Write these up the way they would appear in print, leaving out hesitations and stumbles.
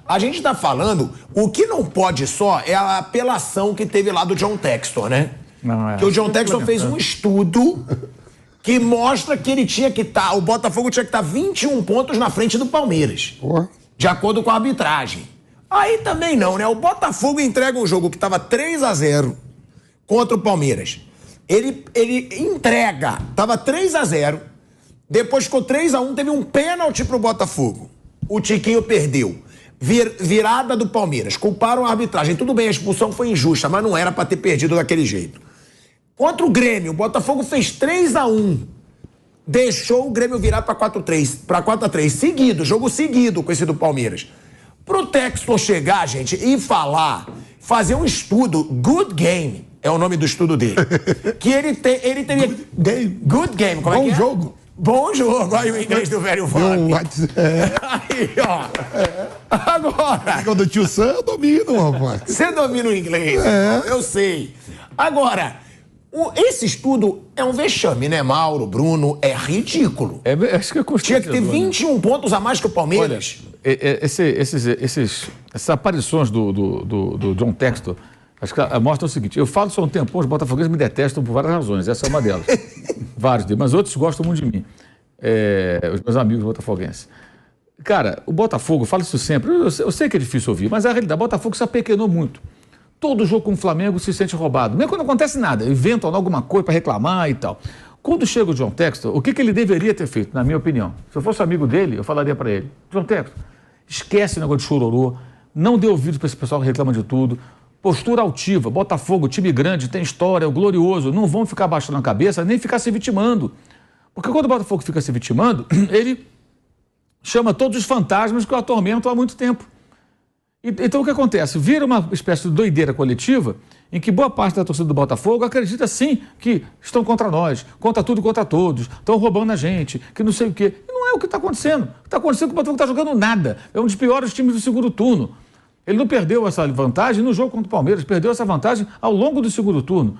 A gente tá falando, o que não pode só é a apelação que teve lá do John Textor, né? Não, que o John Textor fez um estudo que mostra que ele tinha que estar, o Botafogo tinha que estar 21 pontos na frente do Palmeiras. Porra. De acordo com a arbitragem. Aí também não, né? O Botafogo entrega um jogo que estava 3-0 contra o Palmeiras. Ele entrega, tava 3-0, depois ficou 3-1, teve um pênalti pro Botafogo. O Tiquinho perdeu. Virada do Palmeiras. Culparam a arbitragem. Tudo bem, a expulsão foi injusta, mas não era pra ter perdido daquele jeito. Contra o Grêmio, o Botafogo fez 3-1. Deixou o Grêmio virar pra 4-3 seguido, jogo seguido com esse do Palmeiras. Pro Textor chegar, gente, e fazer um estudo, Good Game, é o nome do estudo dele. Que ele teria... Good Game, como é que é? Bom jogo. Bom jogo, aí o inglês do velho Vale. Aí, ó. Agora... Quando o tio Sam, eu domino, rapaz. Você domina o inglês, eu sei. Agora, esse estudo é um vexame, né, Mauro, Bruno? É ridículo. Acho que é Tinha que ter 21 pontos a mais que o Palmeiras. Olha, essas aparições do John Textor, acho que mostram o seguinte: eu falo isso há um tempo, os botafoguenses me detestam por várias razões, essa é uma delas. Vários deles, mas outros gostam muito de mim. Os meus amigos botafoguenses. Cara, o Botafogo, eu falo isso sempre, eu sei que é difícil ouvir, mas a realidade, o Botafogo se apequenou muito. Todo jogo com o Flamengo se sente roubado. Mesmo quando não acontece nada, inventam alguma coisa para reclamar e tal. Quando chega o John Textor, o que ele deveria ter feito, na minha opinião? Se eu fosse amigo dele, eu falaria para ele: John Textor, esquece o negócio de chororô, não dê ouvido para esse pessoal que reclama de tudo. Postura altiva, Botafogo, time grande, tem história, é glorioso, não vão ficar baixando a cabeça, nem ficar se vitimando. Porque quando o Botafogo fica se vitimando, ele chama todos os fantasmas que o atormentam há muito tempo. Então o que acontece? Vira uma espécie de doideira coletiva em que boa parte da torcida do Botafogo acredita sim que estão contra nós, contra tudo e contra todos, estão roubando a gente, que não sei o quê. E não é o que está acontecendo. O que está acontecendo é que o Botafogo está jogando nada. É um dos piores times do segundo turno. Ele não perdeu essa vantagem no jogo contra o Palmeiras, perdeu essa vantagem ao longo do segundo turno.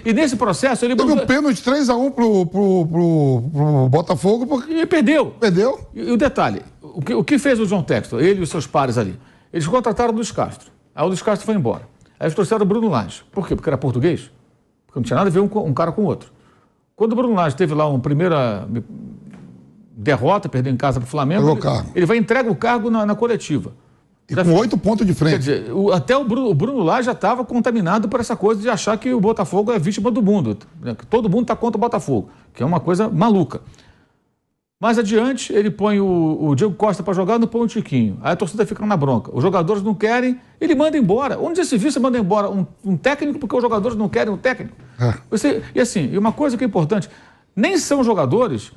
E nesse processo ele... Teve um pênalti 3-1 pro Botafogo. E perdeu. Perdeu. E o detalhe, o que fez o John Textor, ele e os seus pares ali? Eles contrataram o Luiz Castro. Aí o Luiz Castro foi embora. Aí eles trouxeram o Bruno Lage. Por quê? Porque era português? Porque não tinha nada a ver um cara com o outro. Quando o Bruno Lage teve lá uma primeira derrota, perdeu em casa para o Flamengo, ele vai entregar o cargo na coletiva. E com 8 pontos de frente. Quer dizer, até o Bruno Lage já estava contaminado por essa coisa de achar que o Botafogo é vítima do mundo. Que todo mundo está contra o Botafogo, que é uma coisa maluca. Mais adiante, ele põe o Diego Costa para jogar, não põe o Tiquinho. Aí a torcida fica na bronca. Os jogadores não querem, ele manda embora. Onde já se viu, você manda embora um técnico porque os jogadores não querem um técnico? E assim, e uma coisa que é importante, nem são jogadores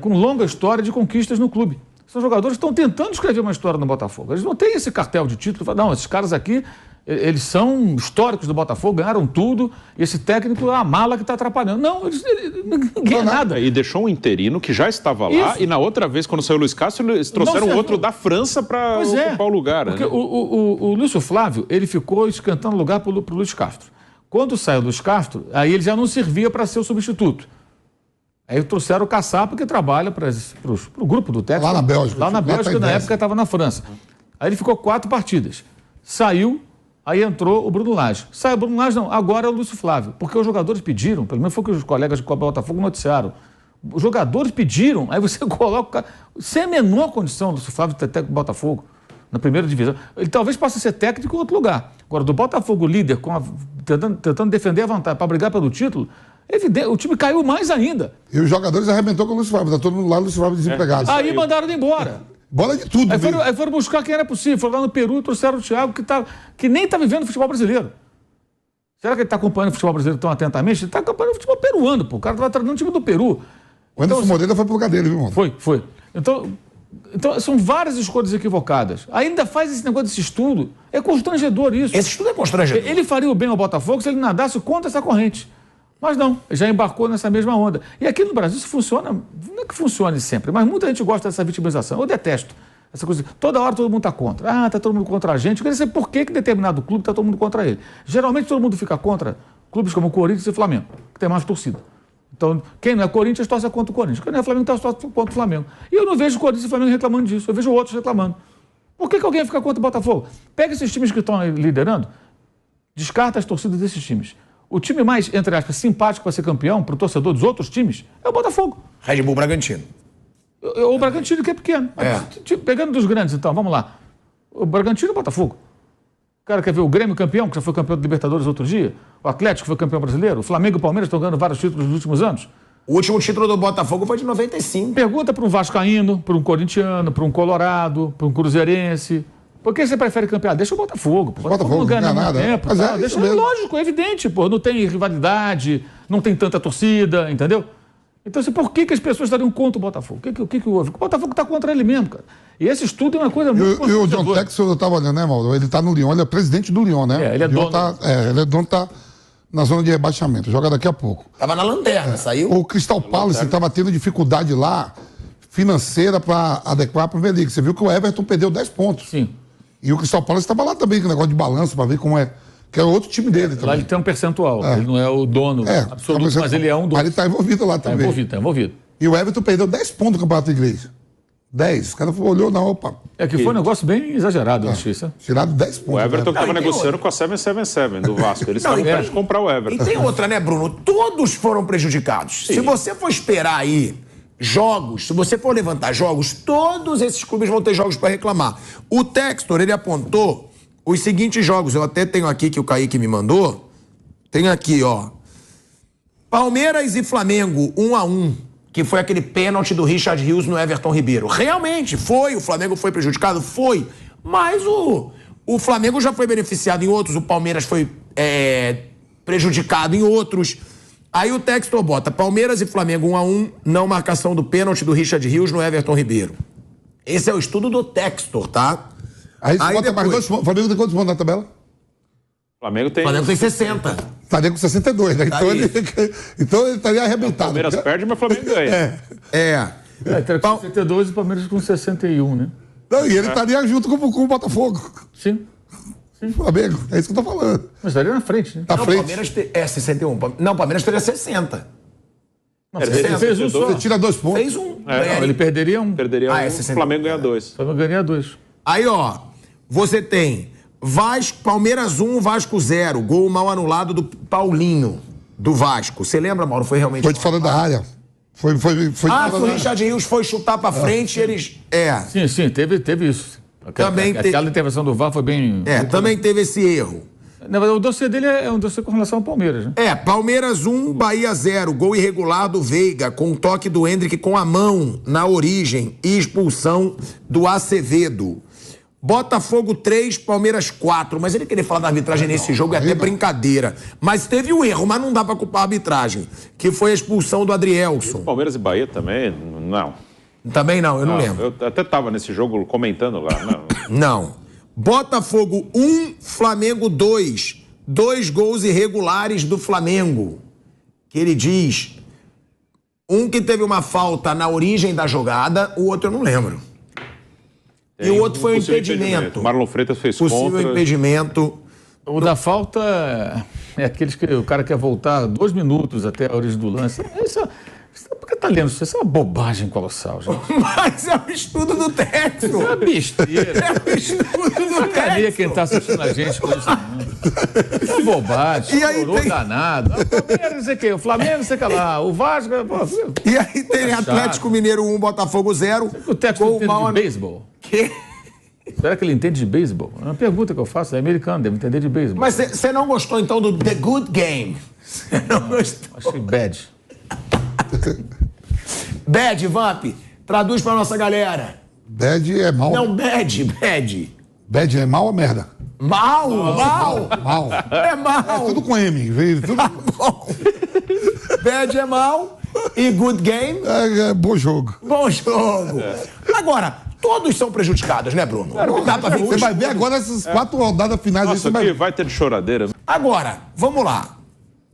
com longa história de conquistas no clube. São jogadores que estão tentando escrever uma história no Botafogo. Eles não têm esse cartel de título. Não, esses caras aqui, eles são históricos do Botafogo, ganharam tudo, e esse técnico é a mala que está atrapalhando. Não, ninguém ganha nada. E deixou um interino que já estava lá, e na outra vez, quando saiu o Luiz Castro, eles trouxeram outro da França para ocupar o lugar. Porque né? o Lúcio Flávio, ele ficou esquentando lugar para o Luiz Castro. Quando saiu o Luiz Castro, aí ele já não servia para ser o substituto. Aí trouxeram o Caçapa, que trabalha para o grupo do técnico. Lá na Bélgica. Lá na Bélgica, na época estava na França. Aí ele ficou 4 partidas. Saiu, aí entrou o Bruno Lage. Saiu o Bruno Lage, não, agora é o Lúcio Flávio. Porque os jogadores pediram, pelo menos foi o que os colegas de Copa Botafogo noticiaram. Os jogadores pediram, aí você coloca o cara... Sem a menor condição do Lúcio Flávio ter técnico do Botafogo, na primeira divisão. Ele talvez possa ser técnico em outro lugar. Agora, do Botafogo líder, tentando defender a vantagem para brigar pelo título... Evidente, o time caiu mais ainda. E os jogadores arrebentou com o Lúcio Flávio. Tá todo mundo lá, o Lúcio Flávio desempregado. Aí mandaram ele embora. Bola de tudo. Aí foram buscar quem era possível. Foram lá no Peru e trouxeram o Thiago, que nem está vivendo o futebol brasileiro. Será que ele está acompanhando o futebol brasileiro tão atentamente? Ele está acompanhando o futebol peruano, pô. O cara estava treinando o time do Peru. O Anderson Moreira foi pro lugar dele, viu, mano? Foi. Então, são várias escolhas equivocadas. Ainda faz esse negócio desse estudo. É constrangedor isso. Esse estudo é constrangedor. Ele faria o bem ao Botafogo se ele nadasse contra essa corrente. Mas não, já embarcou nessa mesma onda. E aqui no Brasil isso funciona, não é que funcione sempre, mas muita gente gosta dessa vitimização. Eu detesto essa coisa. Toda hora todo mundo está contra. Está todo mundo contra a gente. Eu queria saber por que determinado clube está todo mundo contra ele. Geralmente todo mundo fica contra clubes como o Corinthians e o Flamengo, que tem mais torcida. Então, quem não é Corinthians torce contra o Corinthians. Quem não é Flamengo torce contra o Flamengo. E eu não vejo o Corinthians e o Flamengo reclamando disso. Eu vejo outros reclamando. Por que alguém fica contra o Botafogo? Pega esses times que estão liderando, descarta as torcidas desses times. O time mais, entre aspas, simpático para ser campeão, para o torcedor dos outros times, é o Botafogo. Red Bull Bragantino. O Bragantino que é pequeno. Pegando dos grandes, então, vamos lá. O Bragantino e o Botafogo. O cara quer ver o Grêmio campeão, que já foi campeão do Libertadores outro dia. O Atlético foi campeão brasileiro. O Flamengo e o Palmeiras estão ganhando vários títulos nos últimos anos. O último título do Botafogo foi de 95. Pergunta para um vascaíno, para um corintiano, para um colorado, para um cruzeirense. Por que você prefere campear? Deixa o Botafogo. Pô. O Botafogo não ganha nada. Tempo, Mas deixa, lógico, é evidente. Pô. Não tem rivalidade, não tem tanta torcida, entendeu? Então, por que as pessoas estariam contra o Botafogo? O que houve? O Botafogo está contra ele mesmo, cara. E esse estudo é uma coisa muito... E o John Textor, eu estava olhando, né, Mauro? Ele está no Lyon, ele é presidente do Lyon, né? Ele é dono. Ele é dono, tá na zona de rebaixamento, joga daqui a pouco. Tava na lanterna, saiu. O Crystal Palace estava tendo dificuldade lá, financeira, para adequar para o Premier League. Você viu que o Everton perdeu 10 pontos. Sim. E o Crystal Palace estava lá também, com o negócio de balanço, para ver como é. Que é outro time dele também. Lá ele tem um percentual. Ele não é o dono absoluto, mas ele é um dono. Mas ele está envolvido lá também. Está envolvido. E o Everton perdeu 10 pontos no Campeonato Inglês. 10. O cara olhou, não, opa. É que foi um negócio bem exagerado, eu achei isso. Tirado 10 pontos. O Everton né? estava negociando com a 777 do Vasco. Eles estavam perto de comprar o Everton. E tem outra, né, Bruno? Todos foram prejudicados. Sim. Se você for esperar aí jogos, se você for levantar jogos, todos esses clubes vão ter jogos para reclamar. O Textor, ele apontou os seguintes jogos. Eu até tenho aqui que o Kaique me mandou. Tem aqui, ó. Palmeiras e Flamengo, 1-1. Que foi aquele pênalti do Richard Rios no Everton Ribeiro. Realmente foi, o Flamengo foi prejudicado? Foi. Mas o Flamengo já foi beneficiado em outros, o Palmeiras foi prejudicado em outros. Aí o Textor bota Palmeiras e Flamengo 1-1, não marcação do pênalti do Richard Rios no Everton Ribeiro. Esse é o estudo do Textor, tá? Aí bota depois... mais dois. O Flamengo tem quantos pontos na tabela? O Flamengo tem 60. Estaria com 62, né? Então ele estaria arrebentado. O Palmeiras perde, mas o Flamengo ganha. Tá com 62 e o Palmeiras com 61, né? Não, e ele estaria junto com o Botafogo. Sim. O Flamengo, é isso que eu tô falando. Mas estaria na frente, né? Na frente. O Palmeiras 61. Não, o Palmeiras teria 60. Não, ele fez um só. Você tira 2 pontos. Fez um. Não, ele perderia um. Perderia um, o Flamengo ganha 2. O Flamengo ganharia 2. Aí, ó, você tem Palmeiras 1, Vasco 0. Gol mal anulado do Paulinho, do Vasco. Você lembra, Mauro? Foi realmente... Foi de fora da área. Foi o Richard Rios foi chutar pra frente e eles... Sim, teve isso. Aquela intervenção do VAR foi bem... também teve esse erro. Na verdade, o dossiê dele é um dossiê com relação ao Palmeiras, né? Palmeiras 1, Bahia 0. Gol irregular do Veiga, com um toque do Endrick com a mão na origem e expulsão do Acevedo. Botafogo 3, Palmeiras 4. Mas ele querer falar da arbitragem nesse jogo é até brincadeira. Mas teve um erro, mas não dá pra culpar a arbitragem, que foi a expulsão do Adrielson. Palmeiras e Bahia também, não. Também não, eu não lembro. Eu até tava nesse jogo comentando lá. Não. Botafogo 1, Flamengo 2. 2 gols irregulares do Flamengo. Que ele diz... Um que teve uma falta na origem da jogada, o outro eu não lembro. E o outro foi um impedimento. Marlon Freitas fez possível impedimento. O da falta é aqueles que o cara quer voltar 2 minutos até a origem do lance. Por que tá lendo isso? Isso é uma bobagem colossal, gente. Mas é o estudo do Texto. Isso é uma besteira. É o estudo do Texto. Quem tá assistindo a gente com isso. É uma bobagem. E aí tem... danado. O Palmeiras, não sei o quê. O Flamengo, não sei o que lá. O Vasco... Pô, e aí tem Atlético Mineiro 1, Botafogo 0. O Texto entende de beisebol? Que? Será que ele entende de beisebol? É uma pergunta que eu faço. É americano, deve entender de beisebol. Mas você não gostou, então, do The Good Game? Você não gostou? Achei bad. Bad, Vamp. Traduz pra nossa galera. Bad é mal. Não, bad. Bad é mal ou merda? Mal. É mal. É tudo com M. Tudo... Tá bom. Bad é mal e good game... É bom jogo. Bom jogo. Agora, todos são prejudicados, né, Bruno? Não dá pra ver. Você vai ver agora essas 4 rodadas finais. Nossa, aí vai ter de choradeira. Agora, vamos lá.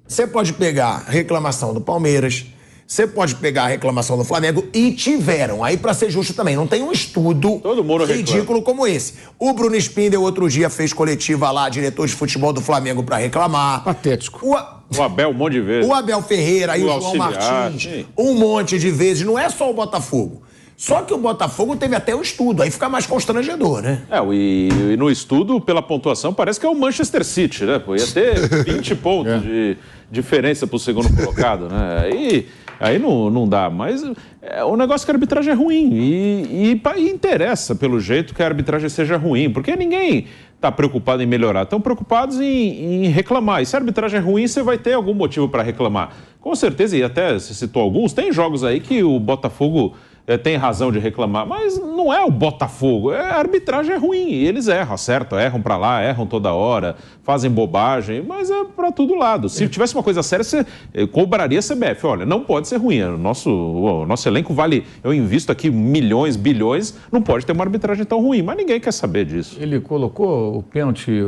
Você pode pegar reclamação do Palmeiras, você pode pegar a reclamação do Flamengo, e tiveram. Aí, pra ser justo também, não tem um estudo ridículo como esse. O Bruno Spindel, outro dia, fez coletiva lá, diretor de futebol do Flamengo, pra reclamar. Patético. O Abel, um monte de vezes. O Abel Ferreira e o João Martins, um monte de vezes. Não é só o Botafogo. Só que o Botafogo teve até o estudo, aí fica mais constrangedor, né? E no estudo, pela pontuação, parece que é o Manchester City, né? Pô, ia ter 20 pontos de diferença pro segundo colocado, né? Aí não dá, mas o negócio é que a arbitragem é ruim e interessa, pelo jeito, que a arbitragem seja ruim, porque ninguém está preocupado em melhorar, estão preocupados em reclamar. E se a arbitragem é ruim, você vai ter algum motivo para reclamar. Com certeza, e até você citou alguns, tem jogos aí que o Botafogo tem razão de reclamar, mas não é o Botafogo, a arbitragem é ruim, e eles erram, acertam, erram pra lá, erram toda hora, fazem bobagem, mas é pra todo lado. Se tivesse uma coisa séria, você cobraria a CBF, olha, não pode ser ruim, o nosso elenco vale, eu invisto aqui milhões, bilhões, não pode ter uma arbitragem tão ruim, mas ninguém quer saber disso. Ele colocou o pênalti,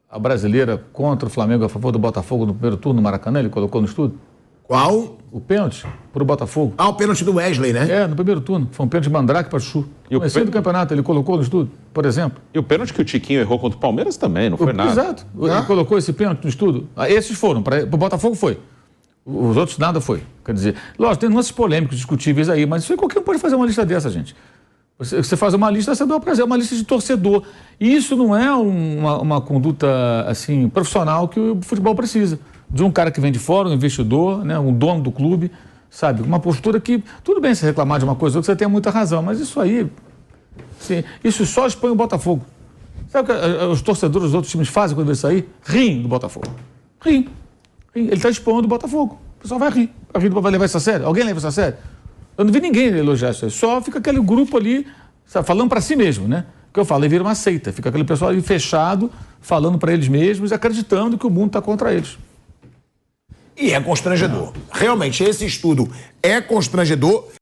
a brasileira contra o Flamengo a favor do Botafogo no primeiro turno no Maracanã, ele colocou no estudo? Qual? O pênalti pro Botafogo. O pênalti do Wesley, né? No primeiro turno. Foi um pênalti de Mandrake para Chu. No começo do campeonato, ele colocou no estudo, por exemplo. E o pênalti que o Tiquinho errou contra o Palmeiras também, não foi nada. Exato. Ele colocou esse pênalti no estudo. Esses foram, para o Botafogo foi. Os outros nada foi. Quer dizer, lógico, tem nuances polêmicos, discutíveis aí, mas isso aí qualquer um pode fazer uma lista dessa, gente. Você faz uma lista, você dá o prazer, uma lista de torcedor. E isso não é uma conduta assim, profissional que o futebol precisa. De um cara que vem de fora, um investidor, né, um dono do clube, sabe? Uma postura que, tudo bem se reclamar de uma coisa ou outra, você tem muita razão, mas isso aí, sim, isso só expõe o Botafogo. Sabe o que os torcedores dos outros times fazem quando eles saírem? Riem do Botafogo. Riem. Ele está expondo o Botafogo. O pessoal vai rir. Vai levar isso a sério? Alguém leva isso a sério? Eu não vi ninguém elogiar isso aí. Só fica aquele grupo ali, sabe, falando para si mesmo, né? O que eu falo, ele vira uma seita. Fica aquele pessoal ali fechado, falando para eles mesmos e acreditando que o mundo está contra eles. E é constrangedor. Realmente, esse estudo é constrangedor.